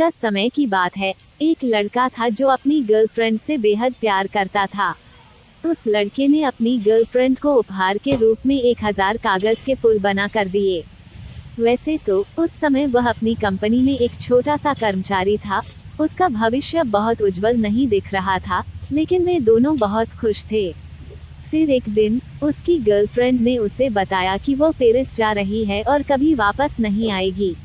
का समय की बात है। एक लड़का था जो अपनी गर्लफ्रेंड से बेहद प्यार करता था। उस लड़के ने अपनी गर्लफ्रेंड को उपहार के रूप में 1000 कागज के फूल बना कर दिए। वैसे तो उस समय वह अपनी कंपनी में एक छोटा सा कर्मचारी था। उसका भविष्य बहुत उज्जवल नहीं दिख रहा था, लेकिन वे दोनों बहुत खुश थे। फिर एक दिन उसकी गर्लफ्रेंड ने उसे बताया कि वो पेरिस जा रही है और कभी वापस नहीं आएगी।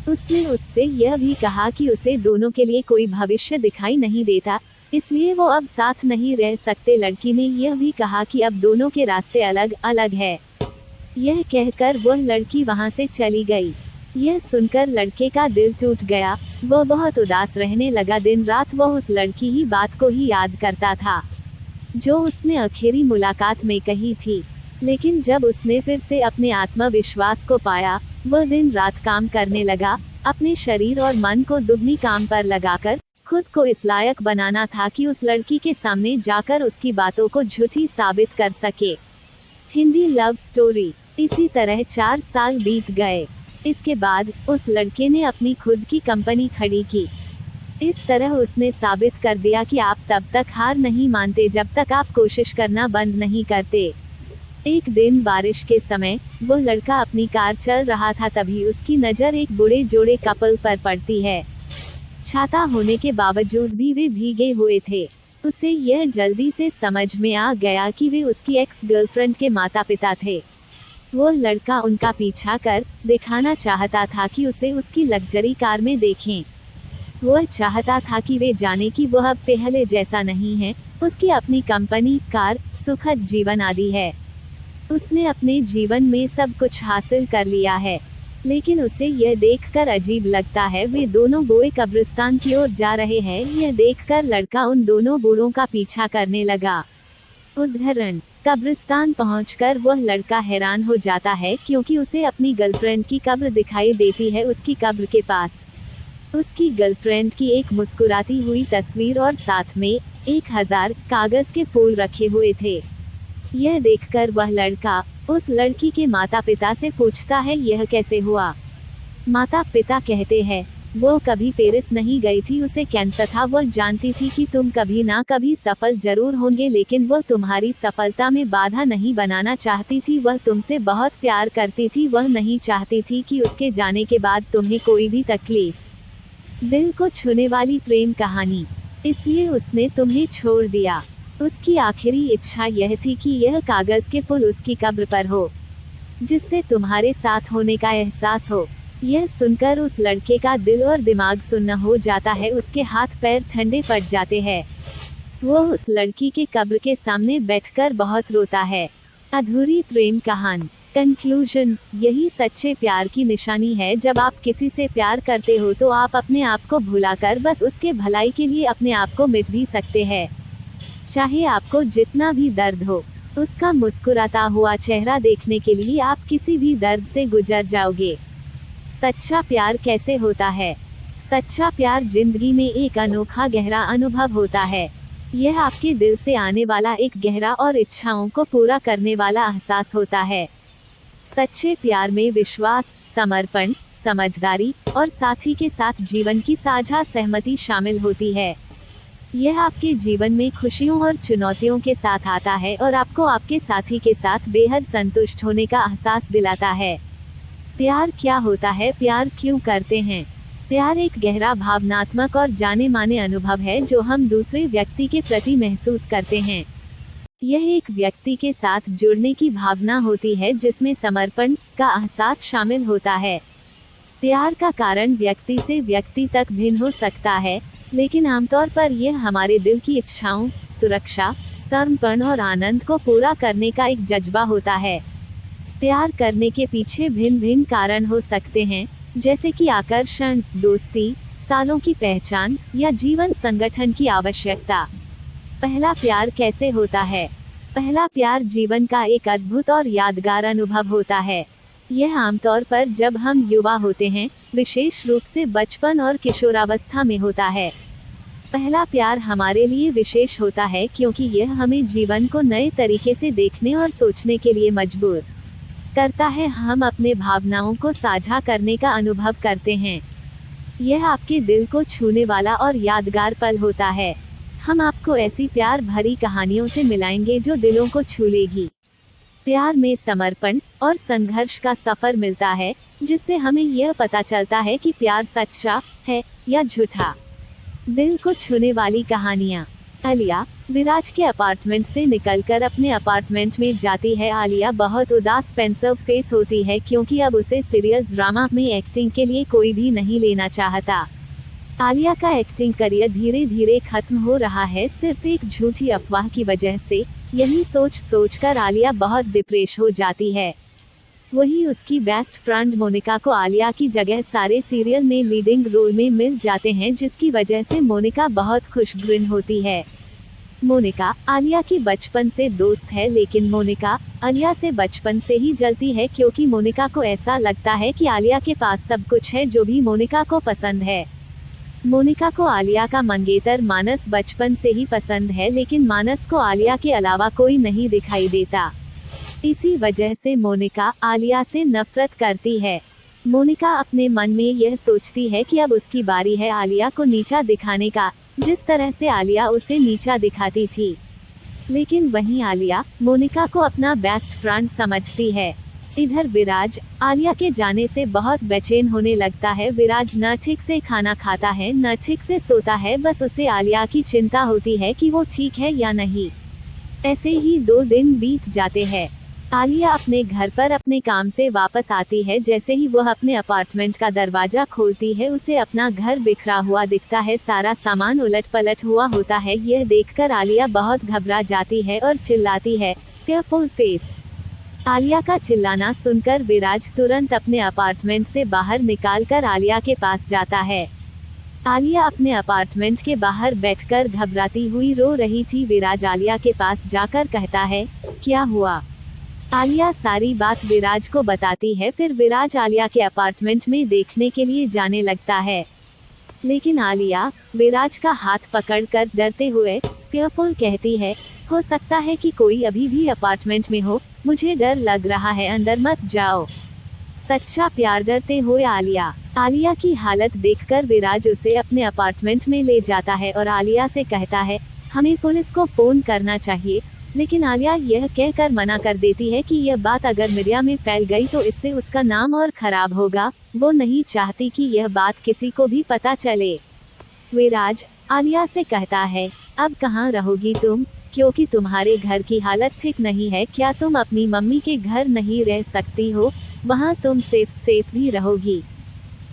उसने उससे यह भी कहा कि उसे दोनों के लिए कोई भविष्य दिखाई नहीं देता, इसलिए वो अब साथ नहीं रह सकते। लड़की ने यह भी कहा कि अब दोनों के रास्ते अलग अलग है। यह कहकर वह लड़की वहां से चली गई। यह सुनकर लड़के का दिल टूट गया। वह बहुत उदास रहने लगा। दिन रात वह उस लड़की ही बात को ही याद करता था जो उसने आखिरी मुलाकात में कही थी। लेकिन जब उसने फिर से अपने आत्मविश्वास को पाया, वह दिन रात काम करने लगा। अपने शरीर और मन को दुगनी काम पर लगाकर खुद को इस लायक बनाना था कि उस लड़की के सामने जाकर उसकी बातों को झूठी साबित कर सके। Hindi love story. इसी तरह 4 साल बीत गए। इसके बाद उस लड़के ने अपनी खुद की कंपनी खड़ी की। इस तरह उसने साबित कर दिया कि आप तब तक हार नहीं मानते जब तक आप कोशिश करना बंद नहीं करते। एक दिन बारिश के समय वो लड़का अपनी कार चल रहा था, तभी उसकी नज़र एक बूढ़े जोड़े कपल पर पड़ती है। छाता होने के बावजूद भी वे भीगे हुए थे। उसे यह जल्दी से समझ में आ गया कि वे उसकी एक्स गर्लफ्रेंड के माता पिता थे। वो लड़का उनका पीछा कर दिखाना चाहता था कि उसे उसकी लग्जरी कार में देखें। वह चाहता था कि वे जाने कि वह अब पहले जैसा नहीं है। उसकी अपनी कंपनी, कार, सुखद जीवन आदि है। उसने अपने जीवन में सब कुछ हासिल कर लिया है, लेकिन उसे यह देखकर अजीब लगता है वे दोनों बूढ़े कब्रिस्तान की ओर जा रहे हैं। यह देखकर लड़का उन दोनों बूढ़ों का पीछा करने लगा। उदाहरण: कब्रिस्तान पहुंचकर वह लड़का हैरान हो जाता है क्योंकि उसे अपनी गर्लफ्रेंड की कब्र दिखाई देती है। उसकी कब्र के पास उसकी गर्लफ्रेंड की एक मुस्कुराती हुई तस्वीर और साथ में 1000 कागज के फूल रखे हुए थे। यह देखकर वह लड़का उस लड़की के माता पिता से पूछता है, यह कैसे हुआ? माता पिता कहते हैं, वो कभी पेरिस नहीं गई थी, उसे कैंसर था। वह जानती थी कि तुम कभी ना कभी सफल जरूर होंगे, लेकिन वह तुम्हारी सफलता में बाधा नहीं बनाना चाहती थी। वह तुमसे बहुत प्यार करती थी। वह नहीं चाहती थी कि उसके जाने के बाद तुम्हें कोई भी तकलीफ। दिल को छूने वाली प्रेम कहानी, इसलिए उसने तुम्हें छोड़ दिया। उसकी आखिरी इच्छा यह थी कि यह कागज के फूल उसकी कब्र पर हो, जिससे तुम्हारे साथ होने का एहसास हो। यह सुनकर उस लड़के का दिल और दिमाग सुन्न हो जाता है। उसके हाथ पैर ठंडे पड़ जाते हैं। वो उस लड़की के कब्र के सामने बैठकर बहुत रोता है। अधूरी प्रेम कहानी। कंक्लूजन: यही सच्चे प्यार की निशानी है। जब आप किसी से प्यार करते हो तो आप अपने आप को भुलाकर बस उसके भलाई के लिए अपने आप को मिट भी सकते हैं। चाहे आपको जितना भी दर्द हो, उसका मुस्कुराता हुआ चेहरा देखने के लिए आप किसी भी दर्द से गुजर जाओगे। सच्चा प्यार कैसे होता है? सच्चा प्यार जिंदगी में एक अनोखा गहरा अनुभव होता है। यह आपके दिल से आने वाला एक गहरा और इच्छाओं को पूरा करने वाला एहसास होता है। सच्चे प्यार में विश्वास, समर्पण, समझदारी और साथी के साथ जीवन की साझा सहमति शामिल होती है। यह आपके जीवन में खुशियों और चुनौतियों के साथ आता है और आपको आपके साथी के साथ बेहद संतुष्ट होने का एहसास दिलाता है। प्यार क्या होता है? प्यार क्यों करते हैं? प्यार एक गहरा भावनात्मक और जाने माने अनुभव है जो हम दूसरे व्यक्ति के प्रति महसूस करते हैं। यह एक व्यक्ति के साथ जुड़ने की भावना होती है जिसमें समर्पण का एहसास शामिल होता है। प्यार का कारण व्यक्ति से व्यक्ति तक भिन्न हो सकता है, लेकिन आमतौर पर यह हमारे दिल की इच्छाओं, सुरक्षा, समर्पण और आनंद को पूरा करने का एक जज्बा होता है। प्यार करने के पीछे भिन्न भिन्न कारण हो सकते हैं, जैसे कि आकर्षण, दोस्ती, सालों की पहचान या जीवन संगठन की आवश्यकता। पहला प्यार कैसे होता है? पहला प्यार जीवन का एक अद्भुत और यादगार अनुभव होता है। यह आमतौर पर जब हम युवा होते हैं, विशेष रूप से बचपन और किशोरावस्था में होता है। पहला प्यार हमारे लिए विशेष होता है क्योंकि यह हमें जीवन को नए तरीके से देखने और सोचने के लिए मजबूर करता है। हम अपने भावनाओं को साझा करने का अनुभव करते हैं। यह आपके दिल को छूने वाला और यादगार पल होता है। हम आपको ऐसी प्यार भरी कहानियों से मिलाएंगे जो दिलों को छू लेगी। प्यार में समर्पण और संघर्ष का सफर मिलता है, जिससे हमें यह पता चलता है कि प्यार सच्चा है या झूठा। दिल को छूने वाली कहानियाँ। आलिया विराज के अपार्टमेंट से निकलकर अपने अपार्टमेंट में जाती है। आलिया बहुत उदास पेंसिव फेस होती है क्योंकि अब उसे सीरियल ड्रामा में एक्टिंग के लिए कोई भी नहीं लेना चाहता। आलिया का एक्टिंग करियर धीरे धीरे खत्म हो रहा है, सिर्फ एक झूठी अफवाह की वजह से। यही सोचकर आलिया बहुत डिप्रेस हो जाती है। वही उसकी बेस्ट फ्रेंड मोनिका को आलिया की जगह सारे सीरियल में लीडिंग रोल में मिल जाते हैं, जिसकी वजह से मोनिका बहुत खुशग्रीन होती है। मोनिका आलिया की बचपन से दोस्त है, लेकिन मोनिका आलिया से बचपन से ही जलती है क्योंकि मोनिका को ऐसा लगता है कि आलिया के पास सब कुछ है जो भी मोनिका को पसंद है। मोनिका को आलिया का मंगेतर मानस बचपन से ही पसंद है, लेकिन मानस को आलिया के अलावा कोई नहीं दिखाई देता। इसी वजह से मोनिका आलिया से नफरत करती है। मोनिका अपने मन में यह सोचती है कि अब उसकी बारी है आलिया को नीचा दिखाने का, जिस तरह से आलिया उसे नीचा दिखाती थी। लेकिन वहीं आलिया मोनिका को अपना बेस्ट फ्रेंड समझती है। इधर विराज आलिया के जाने से बहुत बेचैन होने लगता है। विराज न ठीक से खाना खाता है, न ठीक से सोता है, बस उसे आलिया की चिंता होती है कि वो ठीक है या नहीं। ऐसे ही 2 दिन बीत जाते हैं। आलिया अपने घर पर अपने काम से वापस आती है। जैसे ही वह अपने अपार्टमेंट का दरवाजा खोलती है, उसे अपना घर बिखरा हुआ दिखता है, सारा सामान उलट पलट हुआ होता है। यह देखकर आलिया बहुत घबरा जाती है और चिल्लाती है, फेयरफुल फेस। आलिया का चिल्लाना सुनकर विराज तुरंत अपने अपार्टमेंट से बाहर निकालकर आलिया के पास जाता है। आलिया अपने अपार्टमेंट के बाहर बैठकर घबराती हुई रो रही थी। विराज आलिया के पास जाकर कहता है, क्या हुआ? आलिया सारी बात विराज को बताती है। फिर विराज आलिया के अपार्टमेंट में देखने के लिए जाने लगता है, लेकिन आलिया विराज का हाथ पकड़कर डरते हुए फेयरफुल कहती है, हो सकता है कि कोई अभी भी अपार्टमेंट में हो, मुझे डर लग रहा है, अंदर मत जाओ। सच्चा प्यार। डरते हुए आलिया की हालत देखकर विराज उसे अपने अपार्टमेंट में ले जाता है और आलिया से कहता है, हमें पुलिस को फोन करना चाहिए। लेकिन आलिया यह कहकर मना कर देती है कि यह बात अगर मीडिया में फैल गई तो इससे उसका नाम और खराब होगा। वो नहीं चाहती कि यह बात किसी को भी पता चले। विराज आलिया से कहता है, अब कहाँ रहोगी तुम, क्योंकि तुम्हारे घर की हालत ठीक नहीं है। क्या तुम अपनी मम्मी के घर नहीं रह सकती हो? वहाँ तुम सेफ भी रहोगी।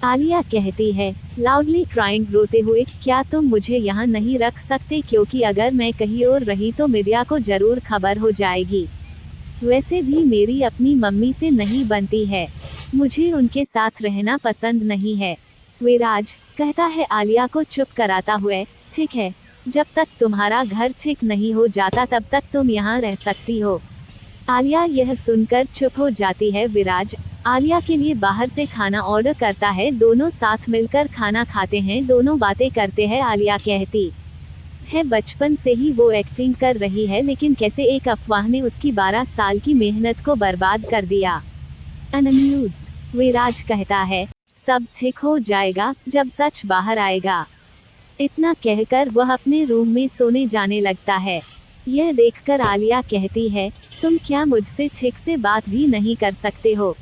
आलिया कहती है, लाउडली क्राइंग, रोते हुए, क्या तुम मुझे यहाँ नहीं रख सकते? क्योंकि अगर मैं कहीं और रही तो मीडिया को जरूर खबर हो जाएगी। वैसे भी मेरी अपनी मम्मी से नहीं बनती है, मुझे उनके साथ रहना पसंद नहीं है। विराज कहता है आलिया को चुप कराता हुए, ठीक है, जब तक तुम्हारा घर ठीक नहीं हो जाता तब तक तुम यहाँ रह सकती हो। आलिया यह सुनकर चुप हो जाती है। विराज आलिया के लिए बाहर से खाना ऑर्डर करता है। दोनों साथ मिलकर खाना खाते हैं, दोनों बातें करते हैं। आलिया कहती है बचपन से ही वो एक्टिंग कर रही है, लेकिन कैसे एक अफवाह ने उसकी 12 साल की मेहनत को बर्बाद कर दिया। अनअम्यूज्ड विराज कहता है, सब ठीक हो जाएगा जब सच बाहर आएगा। इतना कहकर वह अपने रूम में सोने जाने लगता है। यह देखकर आलिया कहती है, तुम क्या मुझसे ठीक से बात भी नहीं कर सकते हो?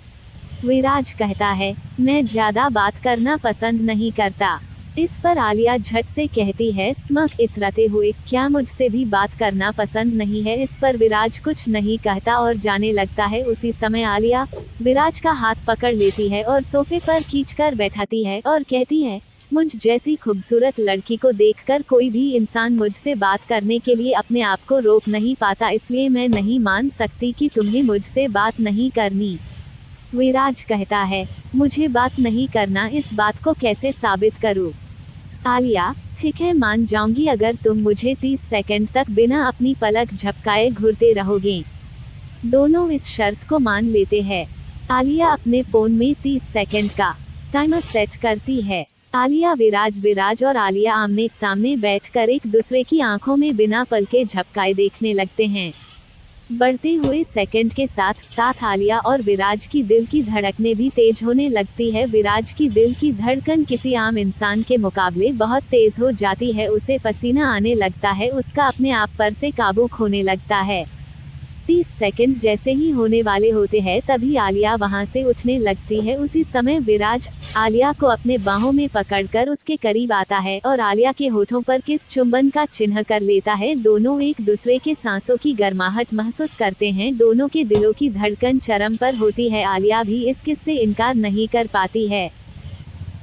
विराज कहता है, मैं ज्यादा बात करना पसंद नहीं करता। इस पर आलिया झट से कहती है, स्मक इतराते हुए, क्या मुझसे भी बात करना पसंद नहीं है? इस पर विराज कुछ नहीं कहता और जाने लगता है। उसी समय आलिया विराज का हाथ पकड़ लेती है और सोफे पर खींचकर बैठाती है और कहती है, मुझ जैसी खूबसूरत लड़की को देखकर कोई भी इंसान मुझसे बात करने के लिए अपने आप को रोक नहीं पाता, इसलिए मैं नहीं मान सकती कि तुम्हें मुझसे बात नहीं करनी। विराज कहता है, मुझे बात नहीं करना, इस बात को कैसे साबित करूं? आलिया, ठीक है, मान जाऊंगी अगर तुम मुझे 30 सेकंड तक बिना अपनी पलक झपकाए घूरते रहोगे। दोनों इस शर्त को मान लेते हैं। आलिया अपने फोन में 30 सेकंड का टाइमर सेट करती है। आलिया विराज और आलिया आमने सामने बैठकर एक दूसरे की आंखों में बिना पलके झपकाए देखने लगते हैं। बढ़ते हुए सेकंड के साथ साथ आलिया और विराज की दिल की धड़कनें भी तेज होने लगती है। विराज की दिल की धड़कन किसी आम इंसान के मुकाबले बहुत तेज हो जाती है। उसे पसीना आने लगता है, उसका अपने आप पर से काबू खोने लगता है। 30 सेकंड जैसे ही होने वाले होते हैं तभी आलिया वहां से उठने लगती है। उसी समय विराज आलिया को अपने बाहों में पकड़कर उसके करीब आता है और आलिया के होठों पर किस चुंबन का चिन्ह कर लेता है। दोनों एक दूसरे के सांसों की गर्माहट महसूस करते हैं। दोनों के दिलों की धड़कन चरम पर होती है। आलिया भी इस किस से इनकार नहीं कर पाती है।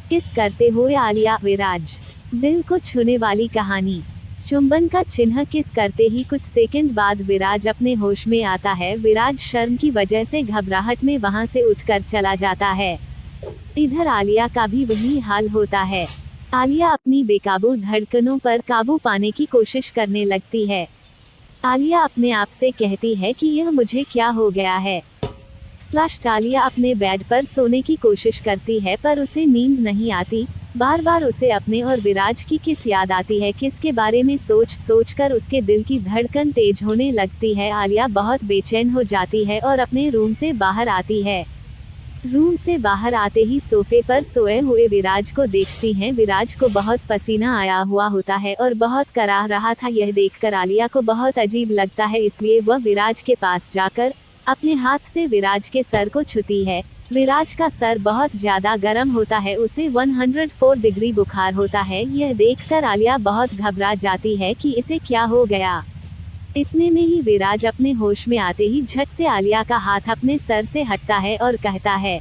किस करते हुए आलिया विराज, दिल को छूने वाली कहानी। चुंबन का चिन्ह किस करते ही कुछ सेकंड बाद विराज अपने होश में आता है। विराज शर्म की वजह से घबराहट में वहां से उठकर चला जाता है। इधर आलिया का भी वही हाल होता है। आलिया अपनी बेकाबू धड़कनों पर काबू पाने की कोशिश करने लगती है। आलिया अपने आप से कहती है कि यह मुझे क्या हो गया है। फ्लश्ड आलिया अपने बेड पर सोने की कोशिश करती है पर उसे नींद नहीं आती। बार बार उसे अपने और विराज की किस याद आती है। किस के बारे में सोच कर उसके दिल की धड़कन तेज होने लगती है। आलिया बहुत बेचैन हो जाती है और अपने रूम से बाहर आती है। रूम से बाहर आते ही सोफे पर सोए हुए विराज को देखती हैं। विराज को बहुत पसीना आया हुआ होता है और बहुत कराह रहा था। यह देखकर आलिया को बहुत अजीब लगता है, इसलिए वह विराज के पास जाकर अपने हाथ से विराज के सर को छूती है। विराज का सर बहुत ज्यादा गर्म होता है, उसे 104 डिग्री बुखार होता है। यह देखकर आलिया बहुत घबरा जाती है कि इसे क्या हो गया। इतने में ही विराज अपने होश में आते ही झट से आलिया का हाथ अपने सर से हटता है और कहता है,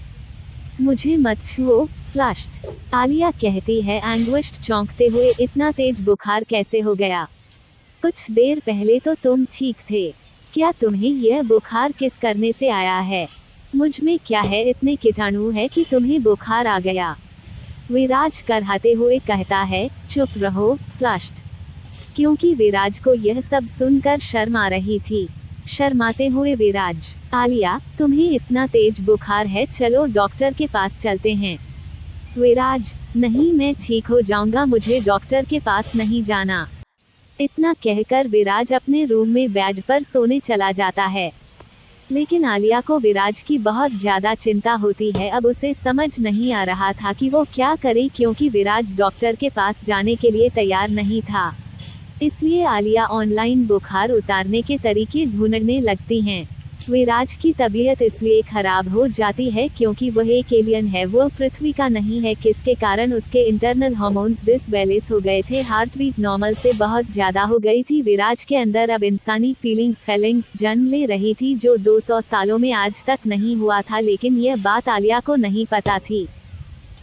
मुझे मत छुओ। फ्लश्ड आलिया कहती है एंग्विश्ड चौंकते हुए, इतना तेज बुखार कैसे हो गया? कुछ देर पहले तो तुम ठीक थे। क्या तुम्हें यह बुखार किस करने से आया है? मुझ में क्या है इतने कीटाणु है कि तुम्हें बुखार आ गया? विराज करहाते हुए कहता है, चुप रहो। फ्लश्ड क्योंकि विराज को यह सब सुनकर शर्म आ रही थी। शर्माते हुए विराज, आलिया तुम्हें इतना तेज बुखार है, चलो डॉक्टर के पास चलते हैं। विराज, नहीं मैं ठीक हो जाऊंगा, मुझे डॉक्टर के पास नहीं जाना। इतना कहकर विराज अपने रूम में बेड पर सोने चला जाता है। लेकिन आलिया को विराज की बहुत ज्यादा चिंता होती है। अब उसे समझ नहीं आ रहा था कि वो क्या करे, क्योंकि विराज डॉक्टर के पास जाने के लिए तैयार नहीं था। इसलिए आलिया ऑनलाइन बुखार उतारने के तरीके ढूंढने लगती हैं। विराज की तबीयत इसलिए खराब हो जाती है क्योंकि वह एक एलियन है, वो पृथ्वी का नहीं है, किसके कारण उसके इंटरनल हार्मोन्स डिसबैलेंस हो गए थे। हार्ट बीट नॉर्मल से बहुत ज्यादा हो गई थी। विराज के अंदर अब इंसानी फीलिंग्स जन्म ले रही थी, जो 200 सालों में आज तक नहीं हुआ था। लेकिन यह बात आलिया को नहीं पता थी।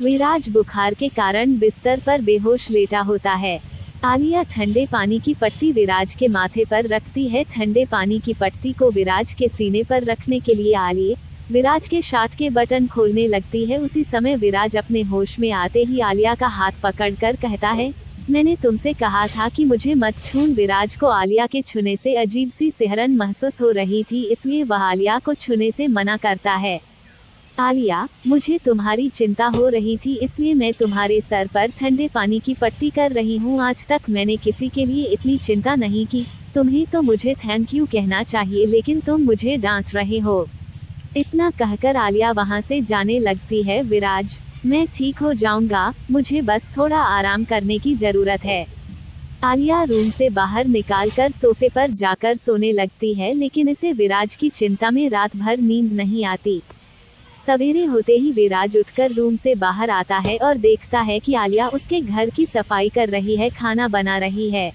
विराज बुखार के कारण बिस्तर पर बेहोश लेटा होता है। आलिया ठंडे पानी की पट्टी विराज के माथे पर रखती है। ठंडे पानी की पट्टी को विराज के सीने पर रखने के लिए आलिया विराज के शर्ट के बटन खोलने लगती है। उसी समय विराज अपने होश में आते ही आलिया का हाथ पकड़कर कहता है, मैंने तुमसे कहा था कि मुझे मत छून। विराज को आलिया के छूने से अजीब सी सिहरन महसूस हो रही थी, इसलिए वह आलिया को छूने से मना करता है। आलिया, मुझे तुम्हारी चिंता हो रही थी, इसलिए मैं तुम्हारे सर पर ठंडे पानी की पट्टी कर रही हूँ। आज तक मैंने किसी के लिए इतनी चिंता नहीं की। तुम्हें तो मुझे थैंक यू कहना चाहिए, लेकिन तुम मुझे डांट रहे हो। इतना कहकर आलिया वहाँ से जाने लगती है। विराज, मैं ठीक हो जाऊंगा, मुझे बस थोड़ा आराम करने की जरूरत है। आलिया रूम से बाहर निकालकर सोफे पर जाकर सोने लगती है, लेकिन इसे विराज की चिंता में रात भर नींद नहीं आती। सवेरे होते ही विराज उठकर रूम से बाहर आता है और देखता है कि आलिया उसके घर की सफाई कर रही है, खाना बना रही है।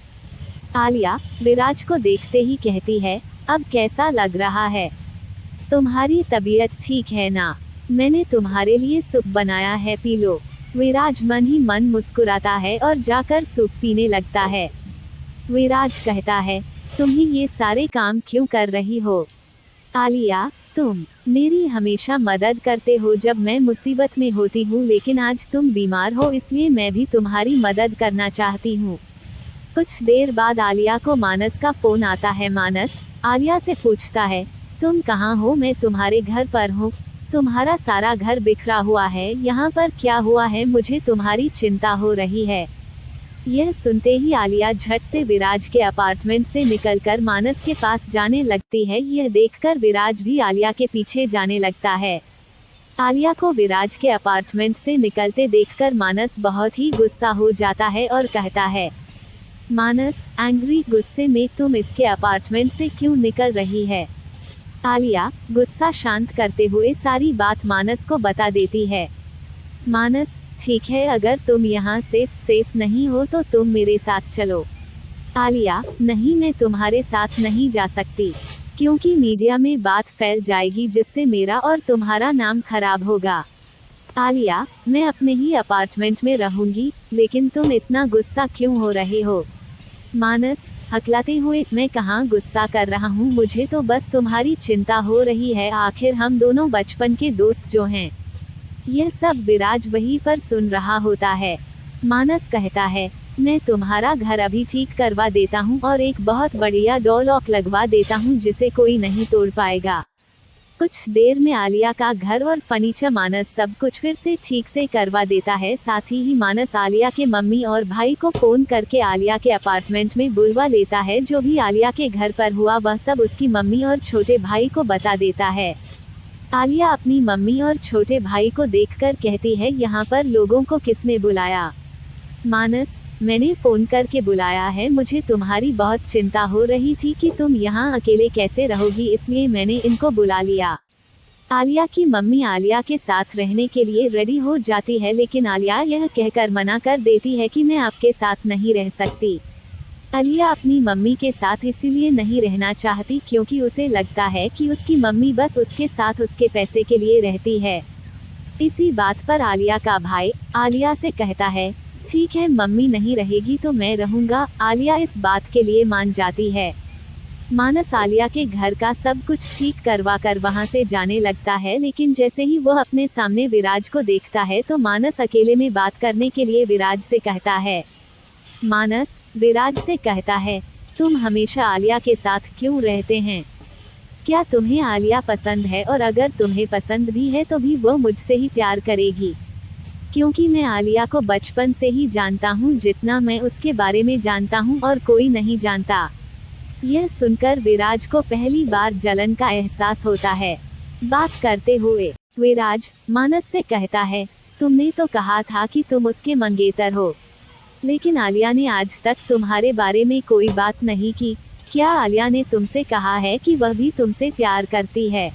आलिया विराज को देखते ही कहती है, अब कैसा लग रहा है? तुम्हारी तबीयत ठीक है ना? मैंने तुम्हारे लिए सूप बनाया है, पी लो। विराज मन ही मन मुस्कुराता है और जाकर सूप पीने लगता है। विराज कहता है, तुम ही ये सारे काम क्यों कर रही हो? आलिया, तुम मेरी हमेशा मदद करते हो जब मैं मुसीबत में होती हूँ, लेकिन आज तुम बीमार हो, इसलिए मैं भी तुम्हारी मदद करना चाहती हूँ। कुछ देर बाद आलिया को मानस का फोन आता है। मानस आलिया से पूछता है, तुम कहाँ हो? मैं तुम्हारे घर पर हूँ। तुम्हारा सारा घर बिखरा हुआ है, यहाँ पर क्या हुआ है? मुझे तुम्हारी चिंता हो रही है। यह सुनते ही आलिया झट से विराज के अपार्टमेंट से निकलकर मानस के पास जाने लगती है। यह देखकर विराज भी आलिया के पीछे जाने लगता है। आलिया को विराज के अपार्टमेंट से निकलते देखकर मानस बहुत ही गुस्सा हो जाता है और कहता है, मानस एंग्री गुस्से में तुम इसके अपार्टमेंट से क्यों निकल रही है। आलिया गुस्सा शांत करते हुए सारी बात मानस को बता देती है। मानस ठीक है, अगर तुम यहाँ सेफ नहीं हो तो तुम मेरे साथ चलो। आलिया नहीं, मैं तुम्हारे साथ नहीं जा सकती, क्योंकि मीडिया में बात फैल जाएगी जिससे मेरा और तुम्हारा नाम खराब होगा। आलिया मैं अपने ही अपार्टमेंट में रहूंगी, लेकिन तुम इतना गुस्सा क्यों हो रहे हो। मानस हकलाते हुए, मैं कहाँ गुस्सा कर रहा हूँ, मुझे तो बस तुम्हारी चिंता हो रही है, आखिर हम दोनों बचपन के दोस्त जो हैं। यह सब विराज वहीं पर सुन रहा होता है। मानस कहता है, मैं तुम्हारा घर अभी ठीक करवा देता हूँ और एक बहुत बढ़िया डोर लॉक लगवा देता हूँ जिसे कोई नहीं तोड़ पाएगा। कुछ देर में आलिया का घर और फर्नीचर मानस सब कुछ फिर से ठीक से करवा देता है। साथ ही मानस आलिया के मम्मी और भाई को फोन करके आलिया के अपार्टमेंट में बुलवा लेता है। जो भी आलिया के घर पर हुआ वह सब उसकी मम्मी और छोटे भाई को बता देता है। आलिया अपनी मम्मी और छोटे भाई को देखकर कहती है, यहाँ पर लोगों को किसने बुलाया। मानस मैंने फोन करके बुलाया है, मुझे तुम्हारी बहुत चिंता हो रही थी कि तुम यहाँ अकेले कैसे रहोगी, इसलिए मैंने इनको बुला लिया। आलिया की मम्मी आलिया के साथ रहने के लिए रेडी हो जाती है, लेकिन आलिया यह कहकर मना कर देती है कि मैं आपके साथ नहीं रह सकती। आलिया अपनी मम्मी के साथ इसीलिए नहीं रहना चाहती क्योंकि उसे लगता है कि उसकी मम्मी बस उसके साथ उसके पैसे के लिए रहती है। इसी बात पर आलिया का भाई आलिया से कहता है, ठीक है मम्मी नहीं रहेगी तो मैं रहूंगा। आलिया इस बात के लिए मान जाती है। मानस आलिया के घर का सब कुछ ठीक करवा कर वहां से जाने लगता है, लेकिन जैसे ही वह अपने सामने विराज को देखता है तो मानस अकेले में बात करने के लिए विराज से कहता है। मानस विराज से कहता है, तुम हमेशा आलिया के साथ क्यों रहते हैं? क्या तुम्हें आलिया पसंद है? और अगर तुम्हें पसंद भी है तो भी वो मुझसे ही प्यार करेगी, क्योंकि मैं आलिया को बचपन से ही जानता हूँ, जितना मैं उसके बारे में जानता हूँ और कोई नहीं जानता। यह सुनकर विराज को पहली बार जलन का एहसास होता है। बात करते हुए विराज मानस से कहता है, तुमने तो कहा था कि तुम उसके मंगेतर हो, लेकिन आलिया ने आज तक तुम्हारे बारे में कोई बात नहीं की। क्या आलिया ने तुमसे कहा है कि वह भी तुमसे प्यार करती है?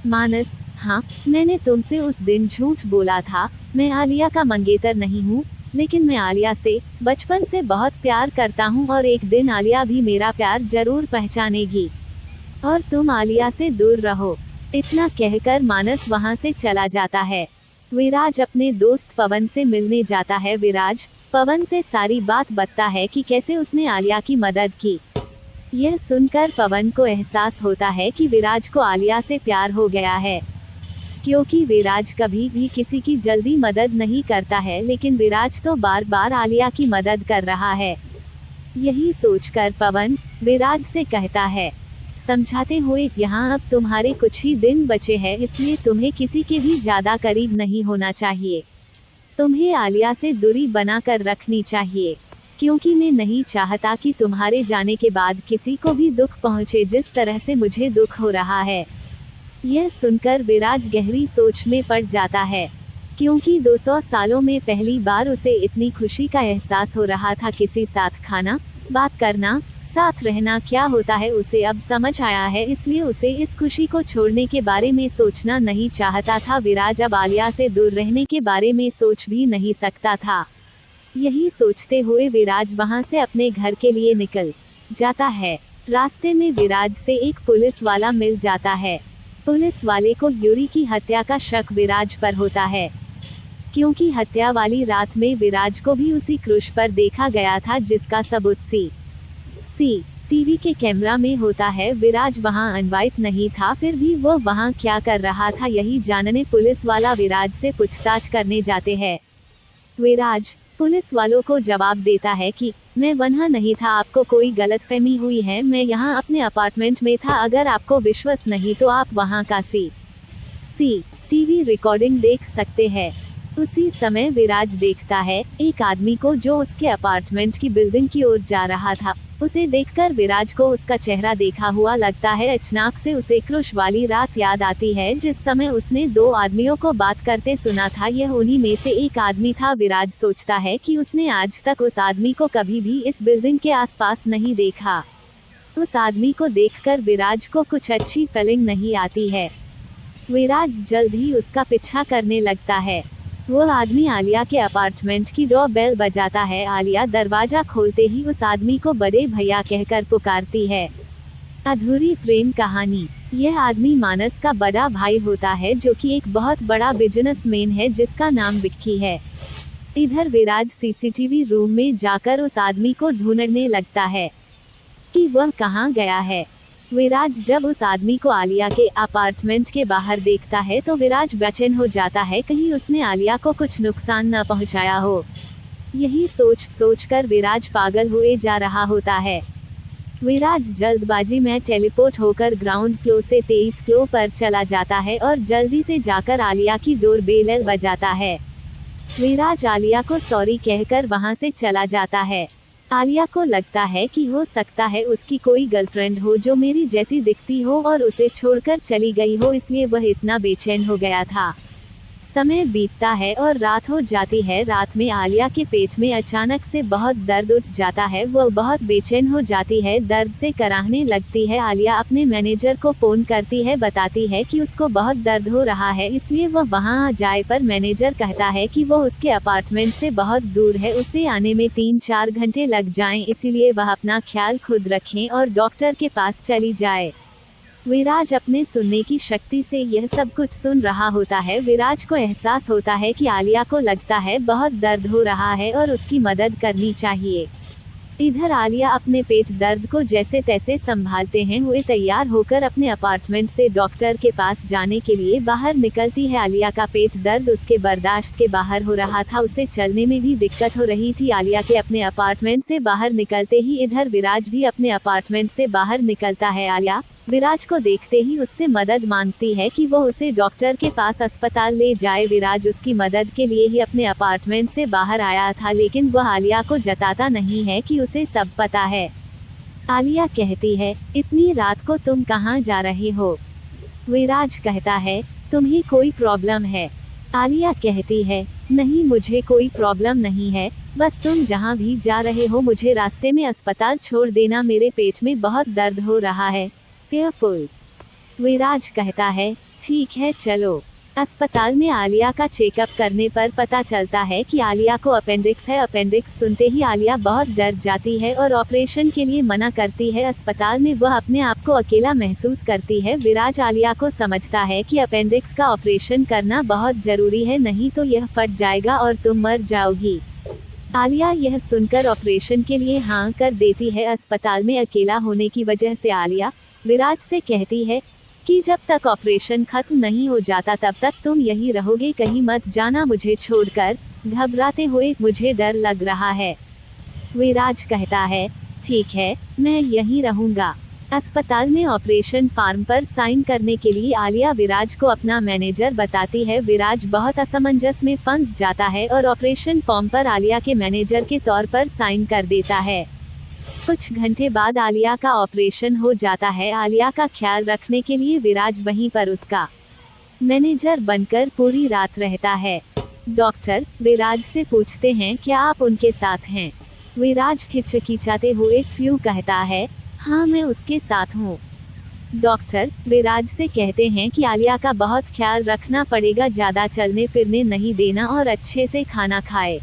मानस हाँ, मैंने तुमसे उस दिन झूठ बोला था, मैं आलिया का मंगेतर नहीं हूँ, लेकिन मैं आलिया से बचपन से बहुत प्यार करता हूँ और एक दिन आलिया भी मेरा प्यार जरूर पहचानेगी और तुम आलिया से दूर रहो। इतना कहकर मानस वहाँ से चला जाता है। विराज अपने दोस्त पवन से मिलने जाता है। विराज पवन से सारी बात बताता है कि कैसे उसने आलिया की मदद की। यह सुनकर पवन को एहसास होता है कि विराज को आलिया से प्यार हो गया है, क्योंकि विराज कभी भी किसी की जल्दी मदद नहीं करता है, लेकिन विराज तो बार बार आलिया की मदद कर रहा है। यही सोचकर पवन विराज से कहता है, समझाते हुए, यहाँ अब तुम्हारे कुछ ही दिन बचे हैं, इसलिए तुम्हें किसी के भी ज्यादा करीब नहीं होना चाहिए। तुम्हें आलिया से दूरी बनाकर रखनी चाहिए, क्योंकि मैं नहीं चाहता कि तुम्हारे जाने के बाद किसी को भी दुख पहुँचे जिस तरह से मुझे दुख हो रहा है। यह सुनकर विराज गहरी सोच में पड़ जाता है, क्योंकि 200 सालों में पहली बार उसे इतनी खुशी का एहसास हो रहा था। किसी साथ खाना, बात करना, साथ रहना क्या होता है उसे अब समझ आया है, इसलिए उसे इस खुशी को छोड़ने के बारे में सोचना नहीं चाहता था। विराज अब आलिया से दूर रहने के बारे में सोच भी नहीं सकता था। यही सोचते हुए विराज वहां से अपने घर के लिए निकल जाता है। रास्ते में विराज से एक पुलिस वाला मिल जाता है। पुलिस वाले को यूरी की हत्या का शक विराज पर होता है, क्योंकि हत्या वाली रात में विराज को भी उसी क्रूज पर देखा गया था जिसका सबूत टीवी के कैमरा में होता है। विराज वहां इनवाइट नहीं था, फिर भी वो वहां क्या कर रहा था यही जानने पुलिस वाला विराज से पूछताछ करने जाते हैं। विराज पुलिस वालों को जवाब देता है कि मैं वहाँ नहीं था, आपको कोई गलतफहमी हुई है, मैं यहाँ अपने अपार्टमेंट में था। अगर आपको विश्वास नहीं तो आप वहाँ का सी टीवी रिकॉर्डिंग देख सकते हैं। उसी समय विराज देखता है एक आदमी को जो उसके अपार्टमेंट की बिल्डिंग की ओर जा रहा था। उसे देखकर विराज को उसका चेहरा देखा हुआ लगता है। अचानक से उसे क्रुश वाली रात याद आती है जिस समय उसने दो आदमियों को बात करते सुना था। यह उन्हीं में से एक आदमी था। विराज सोचता है कि उसने आज तक उस आदमी को कभी भी इस बिल्डिंग के आसपास नहीं देखा। उस आदमी को देखकर विराज को कुछ अच्छी फीलिंग नहीं आती है। विराज जल्द ही उसका पीछा करने लगता है। वह आदमी आलिया के अपार्टमेंट की डोर बेल बजाता है। आलिया दरवाजा खोलते ही उस आदमी को बड़े भैया कहकर पुकारती है। अधूरी प्रेम कहानी। यह आदमी मानस का बड़ा भाई होता है जो कि एक बहुत बड़ा बिजनेसमैन है जिसका नाम विक्की है। इधर विराज सीसीटीवी रूम में जाकर उस आदमी को ढूंढने लगता है कि वह कहाँ गया है। विराज जब उस आदमी को आलिया के अपार्टमेंट के बाहर देखता है तो विराज बेचैन हो जाता है कहीं उसने आलिया को कुछ नुकसान न पहुंचाया हो। यही सोचकर विराज पागल हुए जा रहा होता है। विराज जल्दबाजी में टेलीपोर्ट होकर ग्राउंड फ्लोर से 23 फ्लोर पर चला जाता है और जल्दी से जाकर आलिया की डोर बेल बजाता है। विराज आलिया को सॉरी कहकर वहां से चला जाता है। आलिया को लगता है कि हो सकता है उसकी कोई गर्लफ्रेंड हो जो मेरी जैसी दिखती हो और उसे छोड़कर चली गई हो, इसलिए वह इतना बेचैन हो गया था। समय बीतता है और रात हो जाती है। रात में आलिया के पेट में अचानक से बहुत दर्द उठ जाता है। वह बहुत बेचैन हो जाती है, दर्द से कराहने लगती है। आलिया अपने मैनेजर को फोन करती है, बताती है कि उसको बहुत दर्द हो रहा है इसलिए वह वहां आ जाए, पर मैनेजर कहता है कि वो उसके अपार्टमेंट से बहुत दूर है, उसे आने में 3-4 घंटे लग जाएं, इसीलिए वह अपना ख्याल खुद रखें और डॉक्टर के पास चली जाए। विराज अपने सुनने की शक्ति से यह सब कुछ सुन रहा होता है। विराज को एहसास होता है कि आलिया को लगता है बहुत दर्द हो रहा है और उसकी मदद करनी चाहिए। इधर आलिया अपने पेट दर्द को जैसे तैसे संभालते हैं हुए तैयार होकर अपने अपार्टमेंट से डॉक्टर के पास जाने के लिए बाहर निकलती है। आलिया का पेट दर्द उसके बर्दाश्त के बाहर हो रहा था, उसे चलने में भी दिक्कत हो रही थी। आलिया के अपने अपार्टमेंट से बाहर निकलते ही इधर विराज भी अपने अपार्टमेंट से बाहर निकलता है। आलिया विराज को देखते ही उससे मदद मांगती है कि वो उसे डॉक्टर के पास अस्पताल ले जाए। विराज उसकी मदद के लिए ही अपने अपार्टमेंट से बाहर आया था, लेकिन वह आलिया को जताता नहीं है कि उसे सब पता है। आलिया कहती है, इतनी रात को तुम कहाँ जा रहे हो? विराज कहता है, तुम्हें कोई प्रॉब्लम है? आलिया कहती है, नहीं मुझे कोई प्रॉब्लम नहीं है, बस तुम जहाँ भी जा रहे हो मुझे रास्ते में अस्पताल छोड़ देना, मेरे पेट में बहुत दर्द हो रहा है। फेयरफुल। विराज कहता है, ठीक है चलो। अस्पताल में आलिया का चेकअप करने पर पता चलता है कि आलिया को अपेंडिक्स है। अपेंडिक्स सुनते ही आलिया बहुत डर जाती है और ऑपरेशन के लिए मना करती है। अस्पताल में वह अपने आप को अकेला महसूस करती है। विराज आलिया को समझता है कि अपेंडिक्स का ऑपरेशन करना बहुत जरूरी है, नहीं तो यह फट जाएगा और तुम मर जाओगी। आलिया यह सुनकर ऑपरेशन के लिए हाँ कर देती है। अस्पताल में अकेला होने की वजह से आलिया विराज से कहती है कि जब तक ऑपरेशन खत्म नहीं हो जाता तब तक तुम यही रहोगे, कहीं मत जाना मुझे छोड़कर। घबराते हुए, मुझे डर लग रहा है। विराज कहता है, ठीक है मैं यहीं रहूंगा। अस्पताल में ऑपरेशन फॉर्म पर साइन करने के लिए आलिया विराज को अपना मैनेजर बताती है। विराज बहुत असमंजस में फंस जाता है और ऑपरेशन फॉर्म पर आलिया के मैनेजर के तौर पर साइन कर देता है। कुछ घंटे बाद आलिया का ऑपरेशन हो जाता है। आलिया का ख्याल रखने के लिए विराज वहीं पर उसका मैनेजर बनकर पूरी रात रहता है। डॉक्टर विराज से पूछते हैं, क्या आप उनके साथ हैं? विराज हिचकिचाते हुए क्यों कहता है, हाँ मैं उसके साथ हूँ। डॉक्टर विराज से कहते हैं कि आलिया का बहुत ख्याल रखना पड़ेगा, ज़्यादा चलने फिरने नहीं देना और अच्छे से खाना खाए।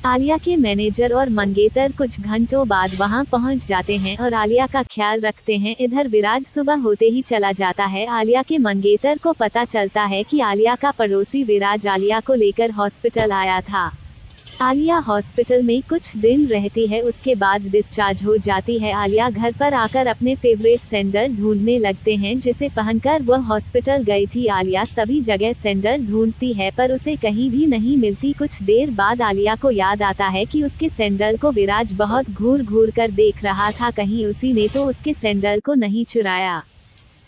आलिया के मैनेजर और मंगेतर कुछ घंटों बाद वहां पहुंच जाते हैं और आलिया का ख्याल रखते हैं। इधर विराज सुबह होते ही चला जाता है। आलिया के मंगेतर को पता चलता है कि आलिया का पड़ोसी विराज आलिया को लेकर हॉस्पिटल आया था। आलिया हॉस्पिटल में कुछ दिन रहती है, उसके बाद डिस्चार्ज हो जाती है। आलिया घर पर आकर अपने फेवरेट सैंडल ढूंढने लगते हैं जिसे पहनकर वह हॉस्पिटल गई थी। आलिया सभी जगह सैंडल ढूंढती है पर उसे कहीं भी नहीं मिलती। कुछ देर बाद आलिया को याद आता है कि उसके सैंडल को विराज बहुत घूर घूर कर देख रहा था, कहीं उसी ने तो उसके सैंडल को नहीं चुराया।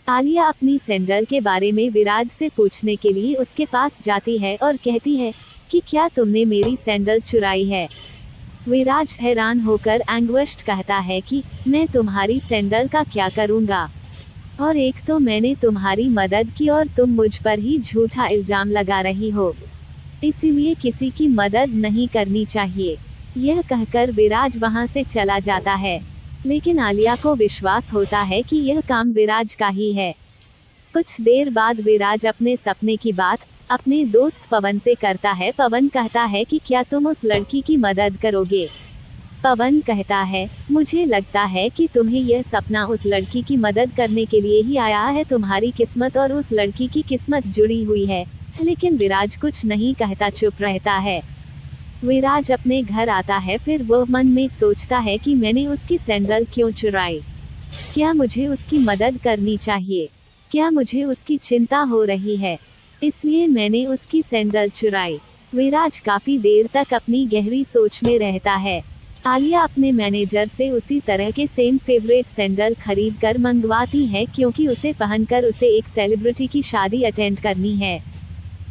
आलिया अपनी सैंडल के बारे में विराज से पूछने के लिए उसके पास जाती है और कहती है, कि क्या तुमने मेरी सैंडल चुराई है। विराज हैरान होकर एंग्विश्ड कहता है कि मैं तुम्हारी सैंडल का क्या करूंगा, और एक तो मैंने तुम्हारी मदद की और तुम मुझ पर ही झूठा इल्जाम लगा रही हो, इसीलिए किसी की मदद नहीं करनी चाहिए। यह कहकर विराज वहां से चला जाता है, लेकिन आलिया को विश्वास होता है कि यह काम विराज का ही है। कुछ देर बाद विराज अपने सपने की बात अपने दोस्त पवन से करता है। पवन कहता है कि क्या तुम उस लड़की की मदद करोगे। पवन कहता है, मुझे लगता है कि तुम्हें यह सपना उस लड़की की मदद करने के लिए ही आया है। तुम्हारी किस्मत और उस लड़की की किस्मत जुड़ी हुई है। लेकिन विराज कुछ नहीं कहता, चुप रहता है। विराज अपने घर आता है, फिर वह मन में सोचता है कि मैंने उसकी सैंडल क्यों चुराई। क्या मुझे उसकी मदद करनी चाहिए? क्या मुझे उसकी चिंता हो रही है, इसलिए मैंने उसकी सैंडल चुराई। विराज काफी देर तक अपनी गहरी सोच में रहता है। आलिया अपने मैनेजर से उसी तरह के सेम फेवरेट सैंडल खरीद कर मंगवाती है, क्योंकि उसे पहनकर उसे एक सेलिब्रिटी की शादी अटेंड करनी है।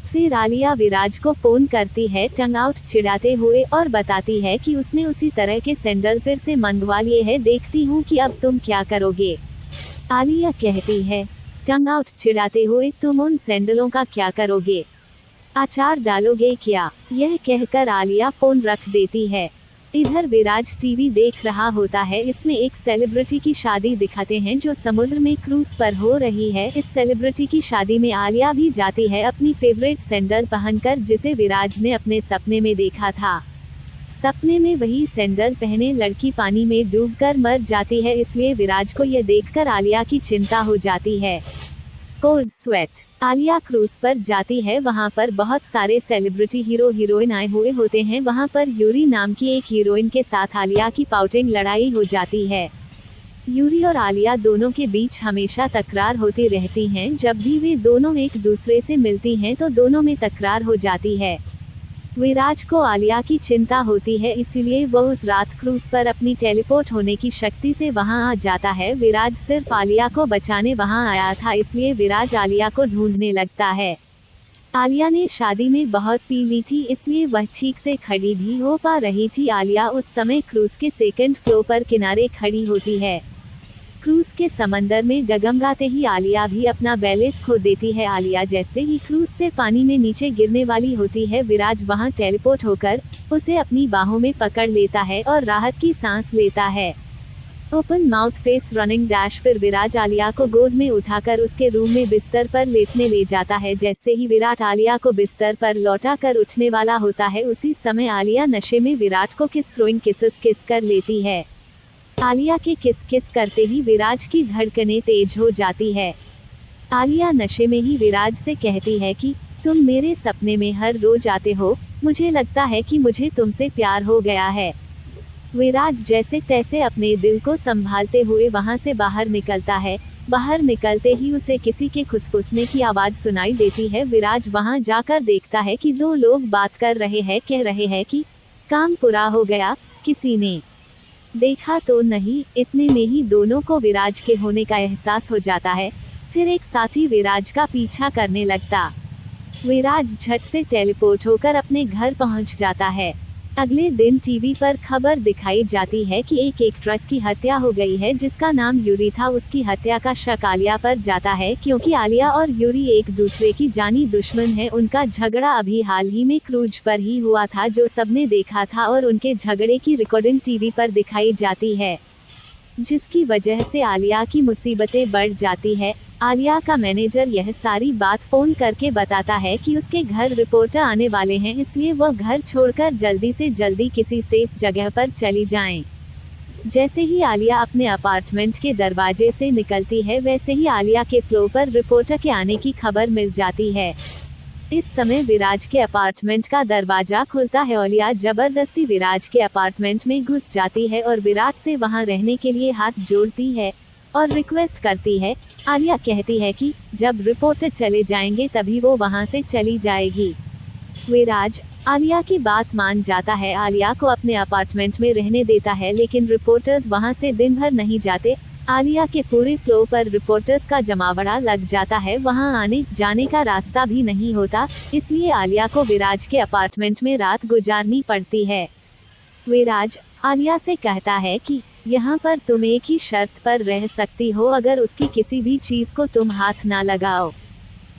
फिर आलिया विराज को फोन करती है टंग आउट चिढ़ाते हुए, और बताती है कि उसने उसी तरह के सैंडल फिर से मंगवा लिए हैं। देखती हूँ कि अब तुम क्या करोगे। आलिया कहती है टंग आउट चिढ़ाते हुए, तुम उन सैंडलों का क्या करोगे? अचार डालोगे क्या? यह कहकर आलिया फोन रख देती है। इधर विराज टीवी देख रहा होता है। इसमें एक सेलिब्रिटी की शादी दिखाते हैं जो समुद्र में क्रूज पर हो रही है। इस सेलिब्रिटी की शादी में आलिया भी जाती है अपनी फेवरेट सैंडल पहनकर, जिसे विराज ने अपने सपने में देखा था। सपने में वही सैंडल पहने लड़की पानी में डूबकर मर जाती है, इसलिए विराज को यह देखकर आलिया की चिंता हो जाती है। Cold sweat. आलिया क्रूज पर जाती है। वहां पर बहुत सारे सेलिब्रिटी हीरो हीरोइन आए हुए होते हैं। वहां पर यूरी नाम की एक हीरोइन के साथ आलिया की पाउटिंग लड़ाई हो जाती है। यूरी और आलिया दोनों के बीच हमेशा तकरार होती रहती हैं। जब भी वे दोनों एक दूसरे से मिलती हैं तो दोनों में तकरार हो जाती है। विराज को आलिया की चिंता होती है, इसीलिए वह उस रात क्रूज पर अपनी टेलीपोर्ट होने की शक्ति से वहां आ जाता है। विराज सिर्फ आलिया को बचाने वहां आया था, इसलिए विराज आलिया को ढूंढने लगता है। आलिया ने शादी में बहुत पी ली थी, इसलिए वह ठीक से खड़ी भी हो पा रही थी। आलिया उस समय क्रूज के सेकंड फ्लोर पर किनारे खड़ी होती है। क्रूज के समंदर में डगमगाते ही आलिया भी अपना बैलेंस खो देती है। आलिया जैसे ही क्रूज से पानी में नीचे गिरने वाली होती है, विराज वहां टेलीपोर्ट होकर उसे अपनी बाहों में पकड़ लेता है और राहत की सांस लेता है। Open mouth face running dash. फिर विराज आलिया को गोद में उठाकर उसके रूम में बिस्तर पर लेटने ले जाता है। जैसे ही विराट आलिया को बिस्तर पर लौटा कर उठने वाला होता है, उसी समय आलिया नशे में विराट को किस थ्रोइंग किस कर लेती है। आलिया के किस करते ही विराज की धड़कनें तेज हो जाती है। आलिया नशे में ही विराज से कहती है कि तुम मेरे सपने में हर रोज आते हो, मुझे लगता है कि मुझे तुमसे प्यार हो गया है। विराज जैसे तैसे अपने दिल को संभालते हुए वहां से बाहर निकलता है। बाहर निकलते ही उसे किसी के खुसफुसने की आवाज सुनाई देती है। विराज वहां जाकर देखता है कि दो लोग बात कर रहे हैं, कह रहे हैं कि काम पूरा हो गया, किसी ने देखा तो नहीं। इतने में ही दोनों को विराज के होने का एहसास हो जाता है। फिर एक साथी विराज का पीछा करने लगता। विराज झट से टेलीपोर्ट होकर अपने घर पहुंच जाता है। अगले दिन टीवी पर खबर दिखाई जाती है कि एक एक्ट्रेस की हत्या हो गई है, जिसका नाम यूरी था। उसकी हत्या का शक आलिया पर जाता है, क्योंकि आलिया और यूरी एक दूसरे की जानी दुश्मन है। उनका झगड़ा अभी हाल ही में क्रूज पर ही हुआ था, जो सबने देखा था, और उनके झगड़े की रिकॉर्डिंग टीवी पर दिखाई जाती है, जिसकी वजह से आलिया की मुसीबतें बढ़ जाती है। आलिया का मैनेजर यह सारी बात फोन करके बताता है कि उसके घर रिपोर्टर आने वाले हैं, इसलिए वह घर छोड़कर जल्दी से जल्दी किसी सेफ जगह पर चली जाएं। जैसे ही आलिया अपने अपार्टमेंट के दरवाजे से निकलती है, वैसे ही आलिया के फ्लोर पर रिपोर्टर के आने की खबर मिल जाती है। इस समय विराज के अपार्टमेंट का दरवाजा खुलता है। आलिया जबरदस्ती विराज के अपार्टमेंट में घुस जाती है और विराज से वहां रहने के लिए हाथ जोड़ती है और रिक्वेस्ट करती है। आलिया कहती है कि जब रिपोर्टर चले जाएंगे तभी वो वहां से चली जाएगी। विराज आलिया की बात मान जाता है, आलिया को अपने अपार्टमेंट में रहने देता है, लेकिन रिपोर्टर्स वहां से दिन भर नहीं जाते। आलिया के पूरे फ्लो पर रिपोर्टर्स का जमावड़ा लग जाता है, वहां आने जाने का रास्ता भी नहीं होता, इसलिए आलिया को विराज के अपार्टमेंट में रात गुजारनी पड़ती है। विराज आलिया से कहता है कि यहाँ पर तुम एक ही शर्त पर रह सकती हो, अगर उसकी किसी भी चीज को तुम हाथ ना लगाओ।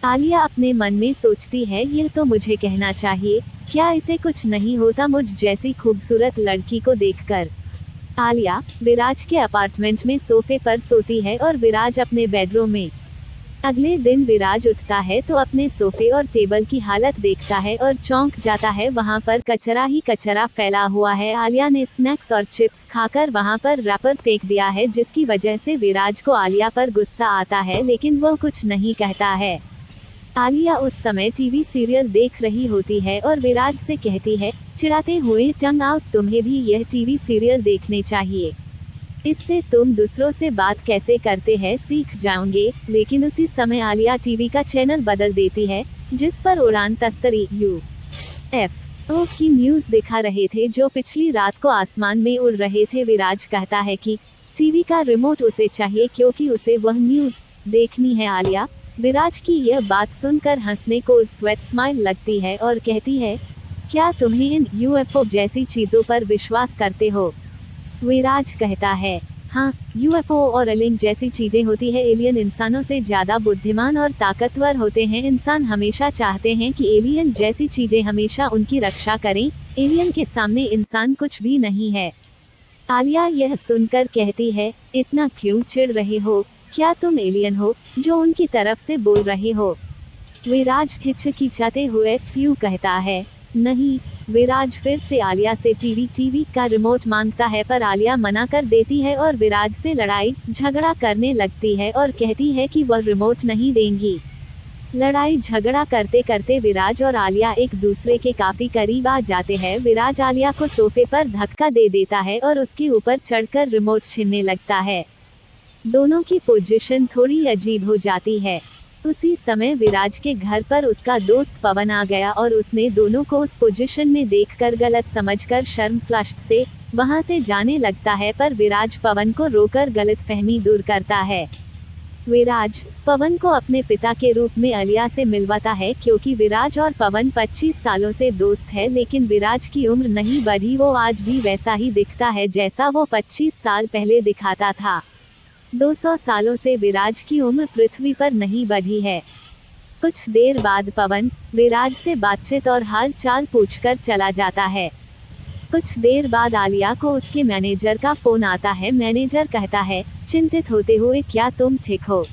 आलिया अपने मन में सोचती है, यह तो मुझे कहना चाहिए, क्या इसे कुछ नहीं होता मुझ जैसी खूबसूरत लड़की को देखकर। आलिया विराज के अपार्टमेंट में सोफे पर सोती है और विराज अपने बेडरूम में। अगले दिन विराज उठता है तो अपने सोफे और टेबल की हालत देखता है और चौंक जाता है, वहां पर कचरा ही कचरा फैला हुआ है। आलिया ने स्नैक्स और चिप्स खाकर वहां पर रैपर फेंक दिया है, जिसकी वजह से विराज को आलिया पर गुस्सा आता है, लेकिन वो कुछ नहीं कहता है। आलिया उस समय टीवी सीरियल देख रही होती है और विराज से कहती है चिढ़ाते हुए, टंग आउट, तुम्हें भी यह टीवी सीरियल देखने चाहिए, इससे तुम दूसरों से बात कैसे करते हैं सीख जाओगे। लेकिन उसी समय आलिया टीवी का चैनल बदल देती है, जिस पर उड़ान तस्तरी UFO की न्यूज दिखा रहे थे, जो पिछली रात को आसमान में उड़ रहे थे। विराज कहता है कि टीवी का रिमोट उसे चाहिए क्योंकि उसे वह न्यूज देखनी है। आलिया विराज की यह बात सुनकर हंसने को स्वेट स्माइल लगती है और कहती है, क्या तुम्हें इन UFO जैसी चीजों पर विश्वास करते हो। विराज कहता है, हाँ, UFO और एलियन जैसी चीजें होती है। एलियन इंसानों से ज्यादा बुद्धिमान और ताकतवर होते हैं। इंसान हमेशा चाहते हैं कि एलियन जैसी चीजें हमेशा उनकी रक्षा करें। एलियन के सामने इंसान कुछ भी नहीं है। आलिया यह सुनकर कहती है, इतना क्यों चिढ़ रहे हो, क्या तुम एलियन हो जो उनकी तरफ से बोल रहे हो। विराज हिचकिचाते हुए फ्यू कहता है, नहीं। विराज फिर से आलिया से टीवी का रिमोट मांगता है, पर आलिया मना कर देती है और विराज से लड़ाई झगड़ा करने लगती है और कहती है कि वह रिमोट नहीं देंगी। लड़ाई झगड़ा करते करते विराज और आलिया एक दूसरे के काफी करीब आ जाते हैं। विराज आलिया को सोफे पर धक्का दे देता है और उसके ऊपर चढ़कर रिमोट छीनने लगता है। दोनों की पोजीशन थोड़ी अजीब हो जाती है। उसी समय विराज के घर पर उसका दोस्त पवन आ गया और उसने दोनों को उस पोजीशन में देखकर गलत समझकर शर्म फ्लश से वहां से जाने लगता है, पर विराज पवन को रोकर गलतफहमी दूर करता है। विराज पवन को अपने पिता के रूप में आलिया से मिलवाता है, क्योंकि विराज और पवन 25 सालों से दोस्त है, लेकिन विराज की उम्र नहीं बढ़ी, वो आज भी वैसा ही दिखता है जैसा वो 25 साल पहले दिखाता था। 200 सालों से विराज की उम्र पृथ्वी पर नहीं बढ़ी है। कुछ देर बाद पवन विराज से बातचीत और हाल चाल पूछकर चला जाता है। कुछ देर बाद आलिया को उसके मैनेजर का फोन आता है। मैनेजर कहता है, चिंतित होते हुए, क्या तुम ठीक हो,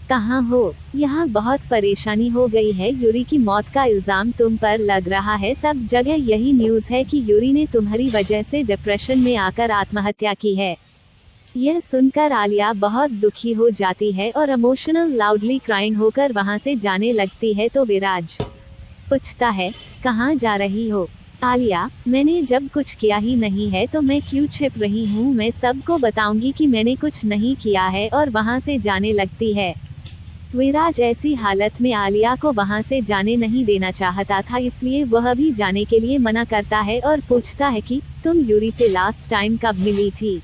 कहाँ हो। यहाँ बहुत परेशानी हो गई है, यूरी की मौत का इल्जाम तुम पर लग रहा है। सब जगह यही न्यूज़ है कि यूरी ने तुम्हारी वजह से डिप्रेशन में आकर आत्महत्या की है। यह सुनकर आलिया बहुत दुखी हो जाती है और इमोशनल लाउडली क्राइंग होकर वहां से जाने लगती है। तो विराज पूछता है, कहाँ जा रही हो। आलिया, मैंने जब कुछ किया ही नहीं है तो मैं क्यों छिप रही हूँ, मैं सबको बताऊंगी कि मैंने कुछ नहीं किया है, और वहां से जाने लगती है। विराज ऐसी हालत में आलिया को वहां से जाने नहीं देना चाहता था, इसलिए वह भी जाने के लिए मना करता है और पूछता है कि तुम यूरी से लास्ट टाइम कब मिली थी।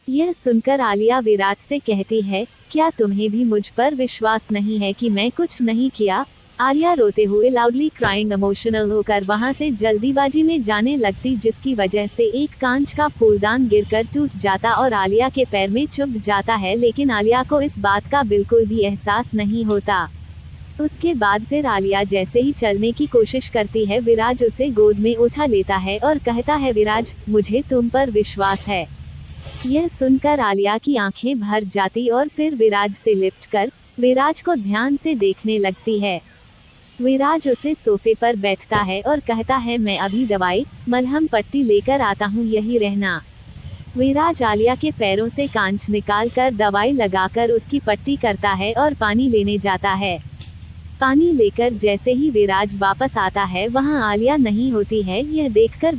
यह सुनकर आलिया विराज से कहती है, क्या तुम्हें भी मुझ पर विश्वास नहीं है कि मैं कुछ नहीं किया। आलिया रोते हुए लाउडली क्राइंग इमोशनल होकर वहां से जल्दीबाजी में जाने लगती, जिसकी वजह से एक कांच का फूलदान गिरकर टूट जाता और आलिया के पैर में चुभ जाता है, लेकिन आलिया को इस बात का बिल्कुल भी एहसास नहीं होता। उसके बाद फिर आलिया जैसे ही चलने की कोशिश करती है, विराज उसे गोद में उठा लेता है और कहता है, विराज, मुझे तुम पर विश्वास है। यह सुनकर आलिया की आंखें भर जाती और फिर विराज से लिपटकर विराज को ध्यान से देखने लगती है। विराज उसे सोफे पर बैठता है और कहता है, मैं अभी दवाई मलहम पट्टी लेकर आता हूँ, यही रहना। विराज आलिया के पैरों से कांच निकालकर दवाई लगाकर उसकी पट्टी करता है और पानी लेने जाता है। पानी लेकर जैसे ही विराज वापस आता है, वहाँ आलिया नहीं होती है। यह देखकर